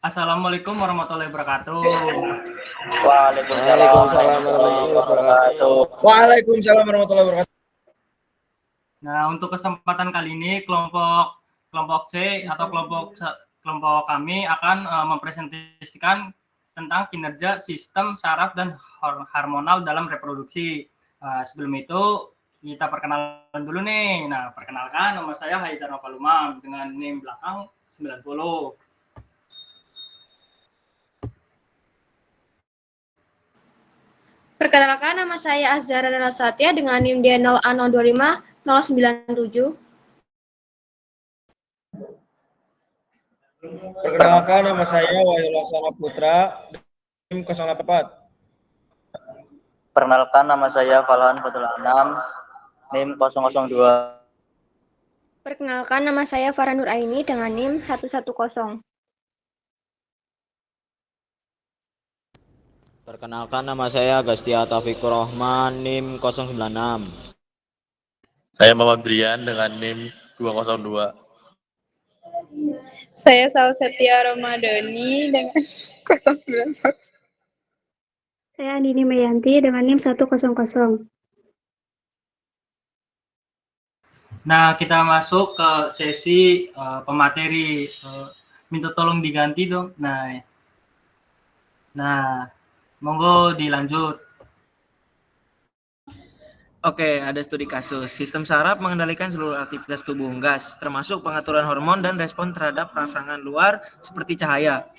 Assalamualaikum warahmatullahi wabarakatuh. Waalaikumsalam warahmatullahi wabarakatuh. Waalaikumsalam warahmatullahi wabarakatuh. Nah, untuk kesempatan kali ini kelompok C atau kelompok kami akan mempresentasikan tentang kinerja sistem saraf dan hormonal dalam reproduksi. Sebelum itu kita perkenalan dulu nih. Nah, perkenalkan, nama saya Haidar Nopalumam dengan NIM belakang 90. Perkenalkan, nama saya Azhara Narasatya dengan NIM D0A025-097. Perkenalkan, nama saya Wahyu Laksana Putra, NIM 084. Perkenalkan, nama saya Falhan Fatul Anam, NIM 002. Perkenalkan, nama saya Farah Nur Aini dengan NIM 110. Perkenalkan, nama saya Gastia Taufikur Rahman, NIM 096. Saya Muhammad Brian dengan NIM 202. Saya Sausetia Ramadhani dengan 091. Saya Andini Meyanti dengan NIM 100. Nah, kita masuk ke sesi pemateri. Minta tolong diganti dong. Nah, monggo dilanjut. Oke, ada studi kasus. Sistem saraf mengendalikan seluruh aktivitas tubuh unggas, termasuk pengaturan hormon dan respon terhadap rangsangan luar seperti cahaya.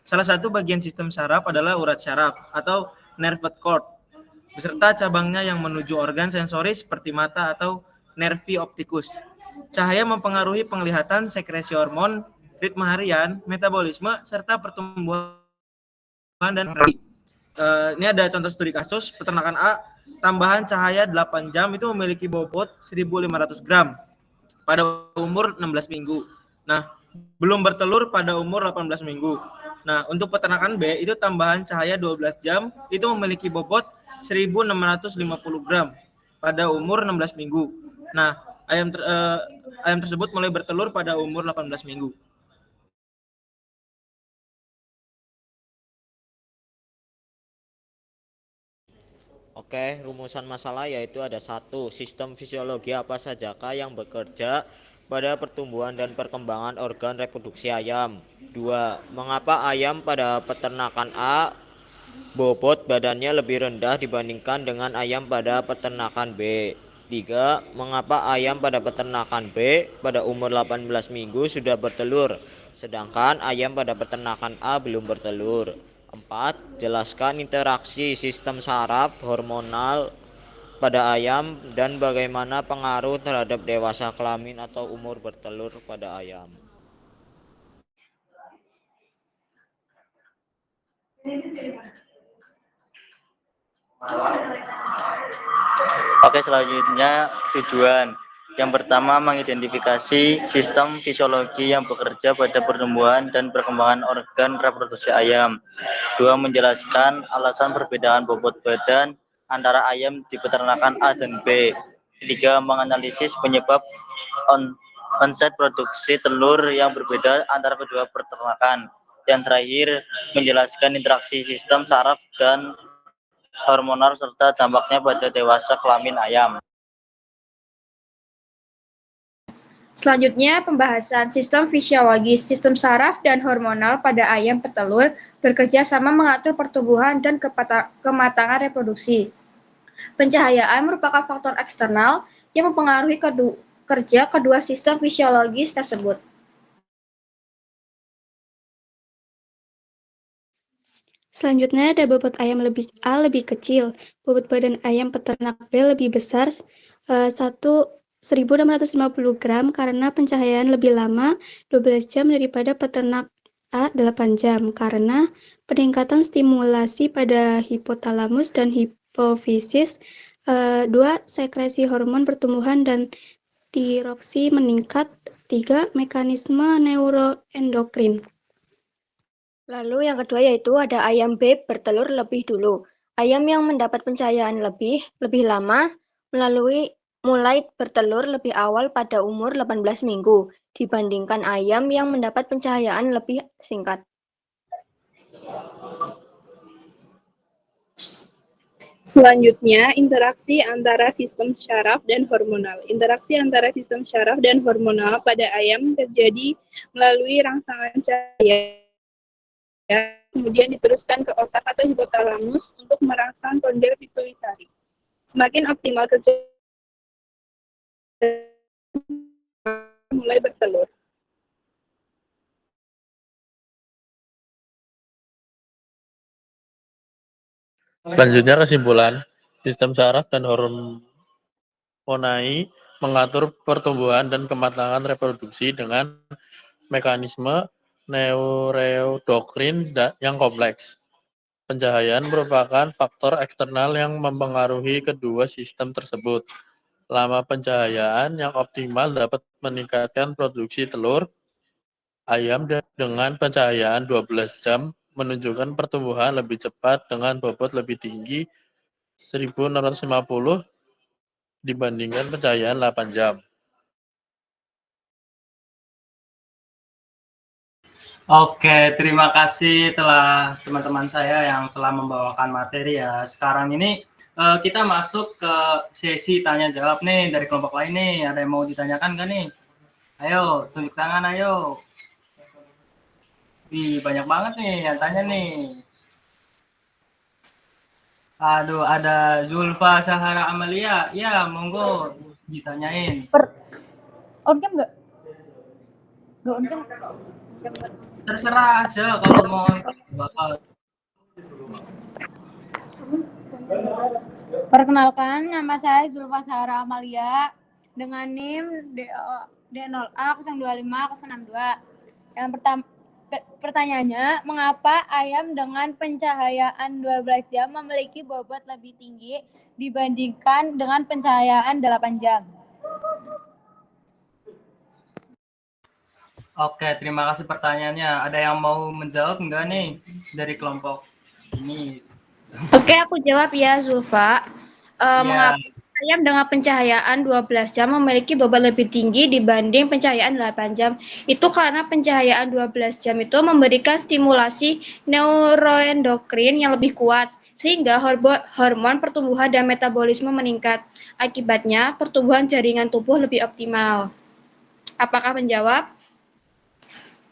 Salah satu bagian sistem saraf adalah urat syaraf atau nerve cord, beserta cabangnya yang menuju organ sensoris seperti mata atau nervi opticus. Cahaya mempengaruhi penglihatan, sekresi hormon, ritme harian, metabolisme, serta pertumbuhan dan ini ada contoh studi kasus peternakan A. Tambahan cahaya 8 jam itu memiliki bobot 1.500 gram pada umur 16 minggu. Nah, belum bertelur pada umur 18 minggu. Nah, untuk peternakan B itu tambahan cahaya 12 jam itu memiliki bobot 1.650 gram pada umur 16 minggu. Nah, ayam tersebut mulai bertelur pada umur 18 minggu. Oke, rumusan masalah yaitu ada 1. Sistem fisiologi apa sajakah yang bekerja pada pertumbuhan dan perkembangan organ reproduksi ayam? 2. Mengapa ayam pada peternakan A bobot badannya lebih rendah dibandingkan dengan ayam pada peternakan B? 3. Mengapa ayam pada peternakan B pada umur 18 minggu sudah bertelur, sedangkan ayam pada peternakan A belum bertelur? 4. Jelaskan interaksi sistem saraf hormonal pada ayam dan bagaimana pengaruh terhadap dewasa kelamin atau umur bertelur pada ayam. Oke, selanjutnya tujuan. Yang pertama, mengidentifikasi sistem fisiologi yang bekerja pada pertumbuhan dan perkembangan organ reproduksi ayam. 2. Menjelaskan alasan perbedaan bobot badan antara ayam di peternakan A dan B. 3. Menganalisis penyebab onset produksi telur yang berbeda antara kedua peternakan. Yang terakhir, menjelaskan interaksi sistem saraf dan hormonal serta dampaknya pada dewasa kelamin ayam. Selanjutnya, pembahasan sistem fisiologis, sistem saraf, dan hormonal pada ayam petelur bekerja sama mengatur pertumbuhan dan kematangan reproduksi. Pencahayaan merupakan faktor eksternal yang mempengaruhi kerja kedua sistem fisiologis tersebut. Selanjutnya ada bobot ayam A lebih kecil, bobot badan ayam peternak B lebih besar 1.650 gram karena pencahayaan lebih lama 12 jam daripada peternak A 8 jam karena peningkatan stimulasi pada hipotalamus dan hipofisis. 2. Sekresi hormon pertumbuhan dan tiroksi meningkat. 3. Mekanisme neuroendokrin. Lalu yang kedua yaitu ada ayam B bertelur lebih dulu. Ayam yang mendapat pencahayaan lebih lama mulai bertelur lebih awal pada umur 18 minggu dibandingkan ayam yang mendapat pencahayaan lebih singkat. Selanjutnya, interaksi antara sistem syaraf dan hormonal. Interaksi antara sistem syaraf dan hormonal pada ayam terjadi melalui rangsangan cahaya, kemudian diteruskan ke otak atau hipotalamus untuk merangsang kondil pituitari. Semakin optimal kerja mulai bertelur. Selanjutnya kesimpulan, sistem saraf dan hormonai mengatur pertumbuhan dan kematangan reproduksi dengan mekanisme neuroendokrin yang kompleks. Pencahayaan merupakan faktor eksternal yang mempengaruhi kedua sistem tersebut. Lama pencahayaan yang optimal dapat meningkatkan produksi telur ayam dengan pencahayaan 12 jam menunjukkan pertumbuhan lebih cepat dengan bobot lebih tinggi 1650 dibandingkan pencahayaan 8 jam. Oke, terima kasih telah teman-teman saya yang telah membawakan materi ya. Sekarang ini kita masuk ke sesi tanya jawab nih dari kelompok lain nih. Ada yang mau ditanyakan nggak nih? Ayo, tunjuk tangan ayo. Wih, banyak banget nih yang tanya nih. Aduh, ada Zulfa Sahara Amalia. Ya, monggo ditanyain. On cam nggak? Nggak on cam? Terserah aja kalau mau bakal. Perkenalkan, nama saya Zulfa Sahara Amalia dengan NIM D0A025062. Yang pertama, pertanyaannya, mengapa ayam dengan pencahayaan 12 jam memiliki bobot lebih tinggi dibandingkan dengan pencahayaan 8 jam? Oke, terima kasih pertanyaannya. Ada yang mau menjawab enggak nih dari kelompok ini? Oke, aku jawab ya, Zulfa. Mengapa ayam dengan pencahayaan 12 jam memiliki bobot lebih tinggi dibanding pencahayaan 8 jam? Itu karena pencahayaan 12 jam itu memberikan stimulasi neuroendokrin yang lebih kuat, sehingga hormon pertumbuhan dan metabolisme meningkat. Akibatnya, pertumbuhan jaringan tubuh lebih optimal. Apakah menjawab?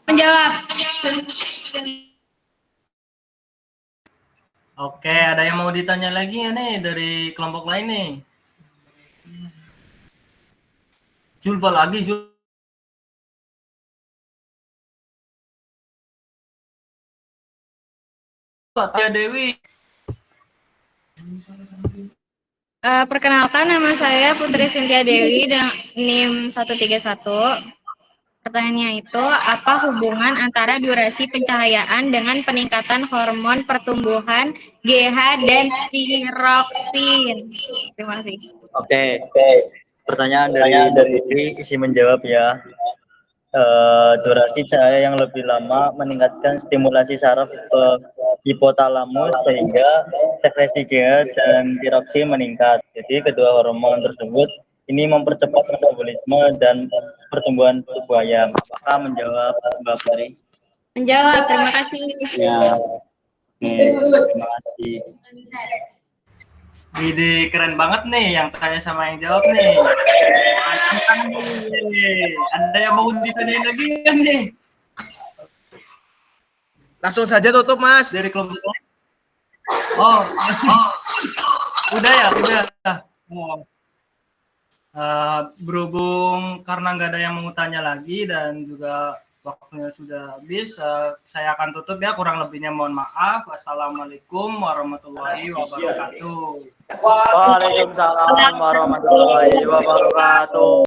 Menjawab. Oke, ada yang mau ditanya lagi ya nih dari kelompok lain nih? Zulfa lagi, Zulfa. Ya Dewi. Perkenalkan, nama saya Putri Cynthia Dewi dengan NIM 131. Pertanyaannya itu, apa hubungan antara durasi pencahayaan dengan peningkatan hormon pertumbuhan GH dan tiroksin? Terima kasih. Oke. Pertanyaan dari Putri, isi menjawab ya. Durasi cahaya yang lebih lama meningkatkan stimulasi saraf ke hipotalamus sehingga sekresi GH dan tiroksin meningkat. Jadi kedua hormon tersebut ini mempercepat metabolisme dan pertumbuhan tubuh ayam. Apakah menjawab, Mbak Putri? Menjawab, terima kasih. Ya. Terima kasih. Ide keren banget nih yang tanya sama yang jawab nih. Ada yang mau ditanyain lagi kan nih? Langsung saja tutup, Mas. Dari kelompok. Oh. Udah ya, udah. Oh. Berhubung karena nggak ada yang mau tanya lagi dan juga waktunya sudah habis, saya akan tutup ya, kurang lebihnya mohon maaf. Wassalamualaikum warahmatullahi wabarakatuh. Waalaikumsalam warahmatullahi wabarakatuh.